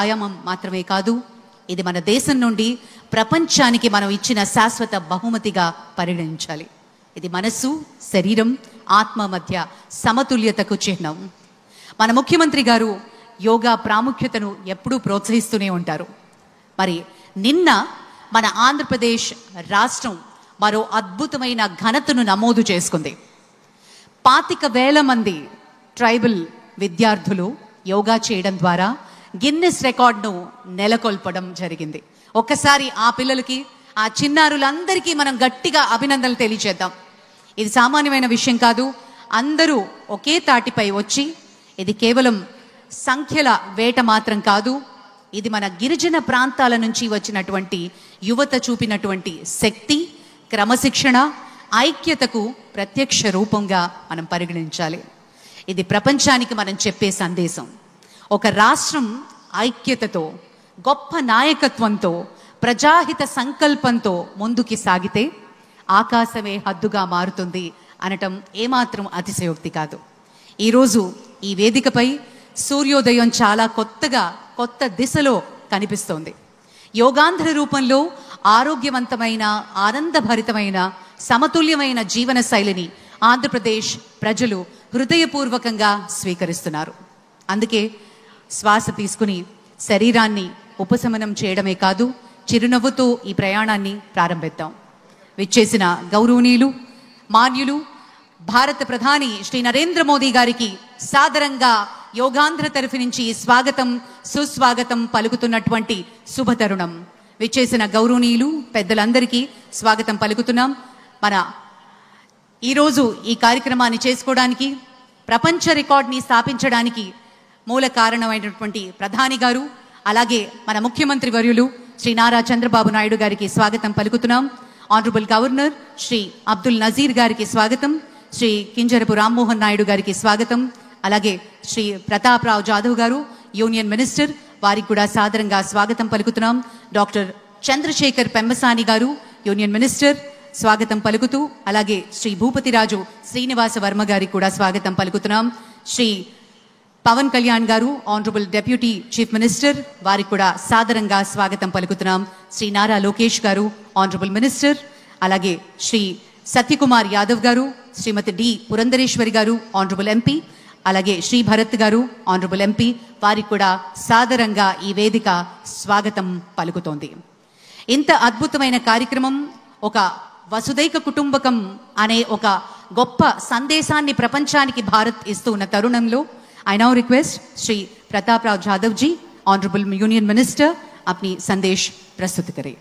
వ్యాయామం మాత్రమే కాదు, ఇది మన దేశం నుండి ప్రపంచానికి మనం ఇచ్చిన శాశ్వత బహుమతిగా పరిగణించాలి. ఇది మనస్సు, శరీరం, ఆత్మ మధ్య సమతుల్యతకు చిహ్నం. మన ముఖ్యమంత్రి గారు యోగా ప్రాముఖ్యతను ఎప్పుడూ ప్రోత్సహిస్తూనే ఉంటారు. మరి నిన్న మన ఆంధ్రప్రదేశ్ రాష్ట్రం మరో అద్భుతమైన ఘనతను నమోదు చేసుకుంది. 25,000 మంది ట్రైబల్ విద్యార్థులు యోగా చేయడం ద్వారా గిన్నెస్ రికార్డును నెలకొల్పడం జరిగింది. ఒక్కసారి ఆ పిల్లలకి, ఆ చిన్నారులందరికీ మనం గట్టిగా అభినందనలు తెలియజేద్దాం. ఇది సామాన్యమైన విషయం కాదు. అందరూ ఒకే తాటిపై వచ్చి, ఇది కేవలం సంఖ్యల వేట మాత్రం కాదు, ఇది మన గిరిజన ప్రాంతాల నుంచి వచ్చినటువంటి యువత చూపినటువంటి శక్తి, క్రమశిక్షణ, ఐక్యతకు ప్రత్యక్ష రూపంగా మనం పరిగణించాలి. ఇది ప్రపంచానికి మనం చెప్పే సందేశం. ఒక రాష్ట్రం ఐక్యతతో, గొప్ప నాయకత్వంతో, ప్రజాహిత సంకల్పంతో ముందుకి సాగితే ఆకాశమే హద్దుగా మారుతుంది అనటం ఏమాత్రం అతిశయోక్తి కాదు. ఈరోజు ఈ వేదికపై సూర్యోదయం చాలా కొత్త దిశలో కనిపిస్తోంది. యోగాంధ్ర రూపంలో ఆరోగ్యవంతమైన, ఆనందభరితమైన, సమతుల్యమైన జీవన శైలిని ఆంధ్రప్రదేశ్ ప్రజలు హృదయపూర్వకంగా స్వీకరిస్తున్నారు. అందుకే శ్వాస తీసుకుని శరీరాన్ని ఉపశమనం చేయడమే కాదు, చిరునవ్వుతో ఈ ప్రయాణాన్ని ప్రారంభిద్దాం. విచ్చేసిన గౌరవనీయులు, మాన్యులు, భారత ప్రధాని శ్రీ నరేంద్ర మోదీ గారికి సాదరంగా యోగాంధ్ర తరఫు నుంచి స్వాగతం, సుస్వాగతం పలుకుతున్నటువంటి శుభతరుణం. విచ్చేసిన గౌరవనీయులు, పెద్దలందరికీ స్వాగతం పలుకుతున్నాం. మన ఈరోజు ఈ కార్యక్రమాన్ని చేసుకోవడానికి, ప్రపంచ రికార్డ్ని స్థాపించడానికి మూల కారణమైనటువంటి ప్రధాని గారు, అలాగే మన ముఖ్యమంత్రి వర్యులు శ్రీ నారా చంద్రబాబు నాయుడు గారికి స్వాగతం పలుకుతున్నాం. ఆనరబుల్ గవర్నర్ శ్రీ అబ్దుల్ నజీర్ గారికి స్వాగతం, శ్రీ కింజరపు రామ్మోహన్ నాయుడు గారికి స్వాగతం, అలాగే శ్రీ ప్రతాప్ రావు జాదవ్ గారు యూనియన్ మినిస్టర్, వారికి కూడా సాదరంగా స్వాగతం పలుకుతున్నాం. డాక్టర్ చంద్రశేఖర్ పెమ్మసాని గారు యూనియన్ మినిస్టర్, స్వాగతం పలుకుతూ, అలాగే శ్రీ భూపతిరాజు శ్రీనివాస వర్మ గారికి కూడా స్వాగతం పలుకుతున్నాం. శ్రీ పవన్ కళ్యాణ్ గారు ఆనరబుల్ డెప్యూటీ చీఫ్ మినిస్టర్, వారికి కూడా సాదరంగా స్వాగతం పలుకుతున్నాం. శ్రీ నారా లోకేష్ గారు ఆనరబుల్ మినిస్టర్, అలాగే శ్రీ సత్యకుమార్ యాదవ్ గారు, శ్రీమతి డి పురంధరేశ్వరి గారు ఆనరబుల్ ఎంపీ, అలాగే శ్రీ భరత్ గారు ఆనరబుల్ ఎంపీ, వారికి కూడా సాదరంగా ఈ వేదిక స్వాగతం పలుకుతోంది. ఇంత అద్భుతమైన కార్యక్రమం, ఒక వసుదైక కుటుంబకం అనే ఒక గొప్ప సందేశాన్ని ప్రపంచానికి భారత్ ఇస్తూ ఉన్న తరుణంలో I now request Shri Pratap Rao Jadhav ji, Honorable Union Minister, अपनी संदेश प्रस्तुत करें.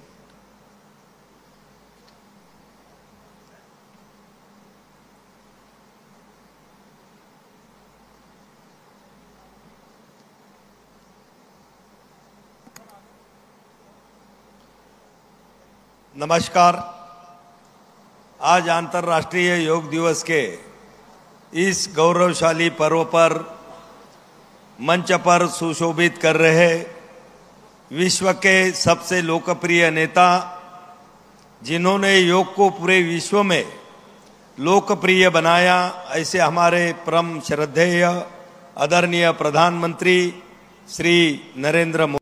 नमस्कार। आज अंतर्राष्ट्रीय योग दिवस के इस गौरवशाली पर्व पर मंच पर सुशोभित कर रहे विश्व के सबसे लोकप्रिय नेता, जिन्होंने योग को पूरे विश्व में लोकप्रिय बनाया, ऐसे हमारे परम श्रद्धेय आदरणीय प्रधानमंत्री श्री नरेंद्र मोदी